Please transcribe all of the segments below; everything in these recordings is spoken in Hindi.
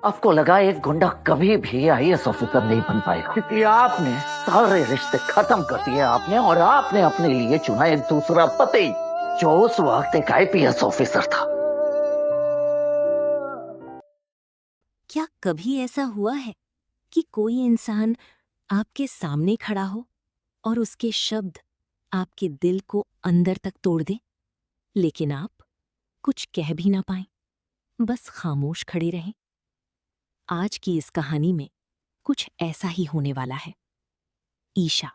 आपको लगा एक गुंडा कभी भी आईएएस ऑफिसर नहीं बन पाएगा, क्योंकि आपने सारे रिश्ते खत्म कर दिए आपने, और आपने अपने लिए चुना एक दूसरा पति, जो उस वक्त एक आईपीएस ऑफिसर था। क्या कभी ऐसा हुआ है कि कोई इंसान आपके सामने खड़ा हो और उसके शब्द आपके दिल को अंदर तक तोड़ दे, लेकिन आप कुछ कह भी ना पाएं, बस खामोश खड़े रहें? आज की इस कहानी में कुछ ऐसा ही होने वाला है। ईशा,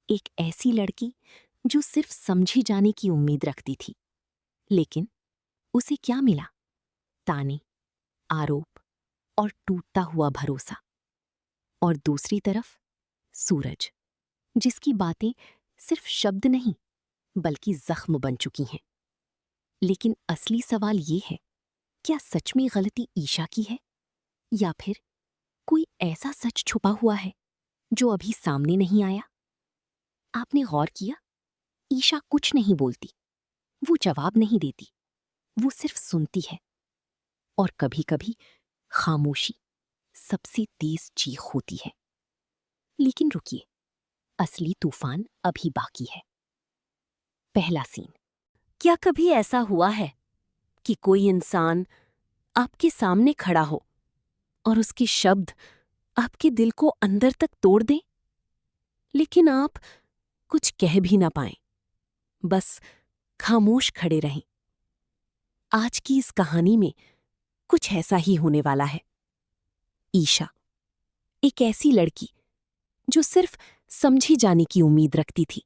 एक ऐसी लड़की जो सिर्फ समझी जाने की उम्मीद रखती थी, लेकिन उसे क्या मिला? ताने, आरोप और टूटता हुआ भरोसा। और दूसरी तरफ सूरज, जिसकी बातें सिर्फ शब्द नहीं बल्कि जख्म बन चुकी हैं। लेकिन असली सवाल ये है, क्या सच में गलती ईशा की है, या फिर कोई ऐसा सच छुपा हुआ है जो अभी सामने नहीं आया? आपने गौर किया, ईशा कुछ नहीं बोलती, वो जवाब नहीं देती, वो सिर्फ सुनती है। और कभी-कभी खामोशी सबसे तेज चीख होती है। लेकिन रुकिए, असली तूफान अभी बाकी है। पहला सीन। क्या कभी ऐसा हुआ है कि कोई इंसान आपके सामने खड़ा हो और उसके शब्द आपके दिल को अंदर तक तोड़ दें, लेकिन आप कुछ कह भी ना पाएं, बस खामोश खड़े रहें? आज की इस कहानी में कुछ ऐसा ही होने वाला है। ईशा, एक ऐसी लड़की जो सिर्फ समझी जाने की उम्मीद रखती थी,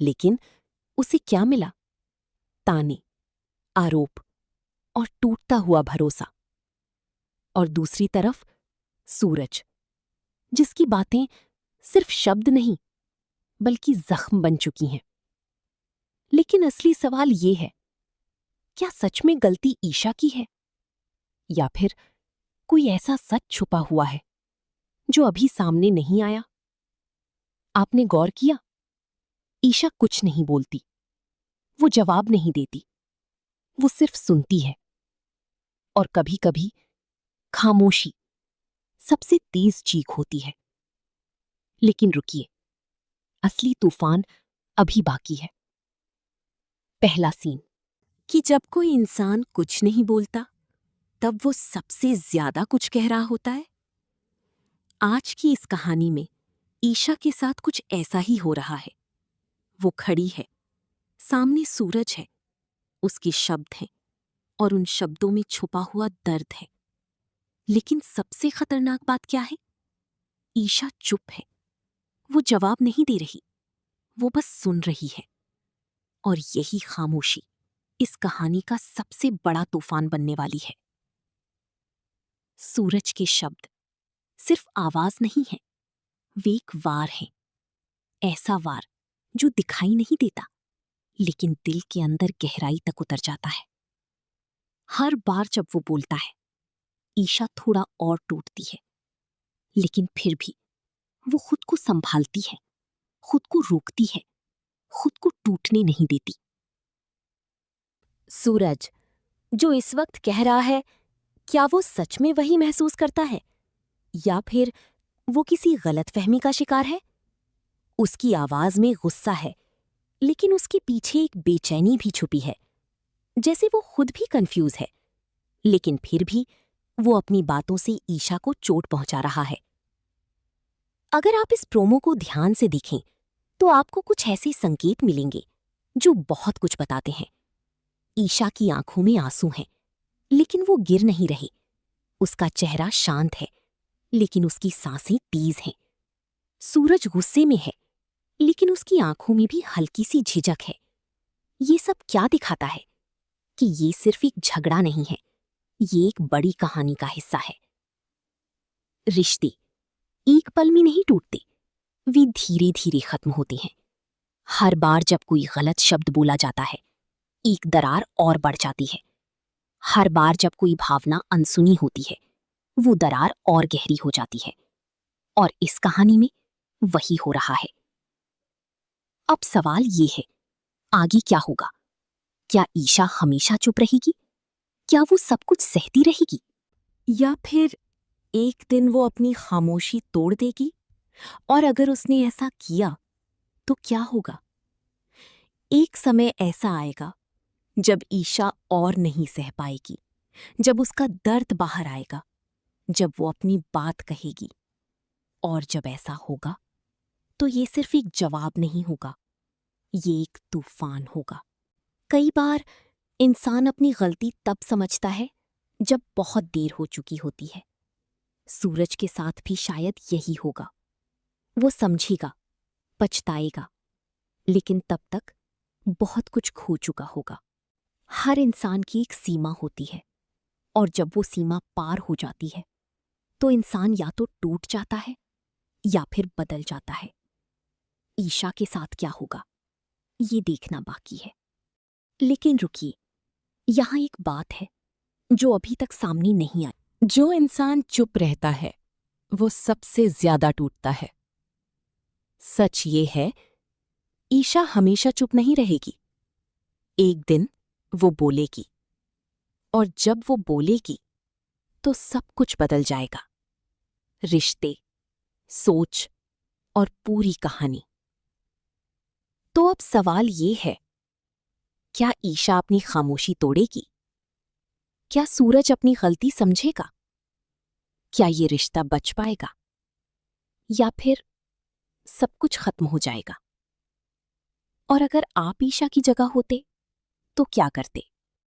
लेकिन उसे क्या मिला? ताने, आरोप और टूटता हुआ भरोसा। और दूसरी तरफ सूरज, जिसकी बातें सिर्फ शब्द नहीं बल्कि जख्म बन चुकी हैं। लेकिन असली सवाल ये है, क्या सच में गलती ईशा की है, या फिर कोई ऐसा सच छुपा हुआ है जो अभी सामने नहीं आया? आपने गौर किया, ईशा कुछ नहीं बोलती, वो जवाब नहीं देती, वो सिर्फ सुनती है। और कभी-कभी खामोशी सबसे तेज चीख होती है। लेकिन रुकिए, असली तूफान अभी बाकी है। पहला सीन, कि जब कोई इंसान कुछ नहीं बोलता, तब वो सबसे ज्यादा कुछ कह रहा होता है। आज की इस कहानी में ईशा के साथ कुछ ऐसा ही हो रहा है। वो खड़ी है, सामने सूरज है, उसके शब्द हैं और उन शब्दों में छुपा हुआ दर्द है। लेकिन सबसे खतरनाक बात क्या है? ईशा चुप है, वो जवाब नहीं दे रही, वो बस सुन रही है। और यही खामोशी इस कहानी का सबसे बड़ा तूफान बनने वाली है। सूरज के शब्द सिर्फ आवाज नहीं है, वे एक वार है। ऐसा वार जो दिखाई नहीं देता, लेकिन दिल के अंदर गहराई तक उतर जाता है। हर बार जब वो बोलता है, ईशा थोड़ा और टूटती है, लेकिन फिर भी वो खुद को संभालती है, खुद को रोकती है, खुद को टूटने नहीं देती। सूरज, जो इस वक्त कह रहा है, क्या वो सच में वही महसूस करता है, या फिर वो किसी गलतफहमी का शिकार है? उसकी आवाज में गुस्सा है, लेकिन उसके पीछे एक बेचैनी भी छुपी है, जैसे वो खुद भी कंफ्यूज है, लेकिन फिर भी वो अपनी बातों से ईशा को चोट पहुंचा रहा है। अगर आप इस प्रोमो को ध्यान से देखें, तो आपको कुछ ऐसे संकेत मिलेंगे जो बहुत कुछ बताते हैं। ईशा की आंखों में आंसू हैं, लेकिन वो गिर नहीं रहे। उसका चेहरा शांत है, लेकिन उसकी सांसें तेज हैं। सूरज गुस्से में है, लेकिन उसकी आंखों में भी हल्की सी झिझक है। ये सब क्या दिखाता है? कि ये सिर्फ एक झगड़ा नहीं है, ये एक बड़ी कहानी का हिस्सा है। रिश्ते एक पल में नहीं टूटते, वे धीरे धीरे खत्म होते हैं। हर बार जब कोई गलत शब्द बोला जाता है, एक दरार और बढ़ जाती है। हर बार जब कोई भावना अनसुनी होती है, वो दरार और गहरी हो जाती है। और इस कहानी में वही हो रहा है। अब सवाल ये है, आगे क्या होगा? क्या ईशा हमेशा चुप रहेगी? क्या वो सब कुछ सहती रहेगी, या फिर एक दिन वो अपनी खामोशी तोड़ देगी? और अगर उसने ऐसा किया तो क्या होगा? एक समय ऐसा आएगा जब ईशा और नहीं सह पाएगी, जब उसका दर्द बाहर आएगा, जब वो अपनी बात कहेगी। और जब ऐसा होगा तो ये सिर्फ एक जवाब नहीं होगा, ये एक तूफान होगा। कई बार इंसान अपनी गलती तब समझता है जब बहुत देर हो चुकी होती है। सूरज के साथ भी शायद यही होगा। वो समझेगा, पछताएगा, लेकिन तब तक बहुत कुछ खो चुका होगा। हर इंसान की एक सीमा होती है, और जब वो सीमा पार हो जाती है तो इंसान या तो टूट जाता है या फिर बदल जाता है। ईशा के साथ क्या होगा, ये देखना बाकी है। लेकिन रुकिए, यहाँ एक बात है जो अभी तक सामने नहीं आई। जो इंसान चुप रहता है वो सबसे ज्यादा टूटता है। सच ये है, ईशा हमेशा चुप नहीं रहेगी। एक दिन वो बोलेगी, और जब वो बोलेगी तो सब कुछ बदल जाएगा। रिश्ते, सोच और पूरी कहानी। तो अब सवाल ये है, क्या ईशा अपनी खामोशी तोड़ेगी? क्या सूरज अपनी गलती समझेगा? क्या ये रिश्ता बच पाएगा, या फिर सब कुछ खत्म हो जाएगा? और अगर आप ईशा की जगह होते तो क्या करते?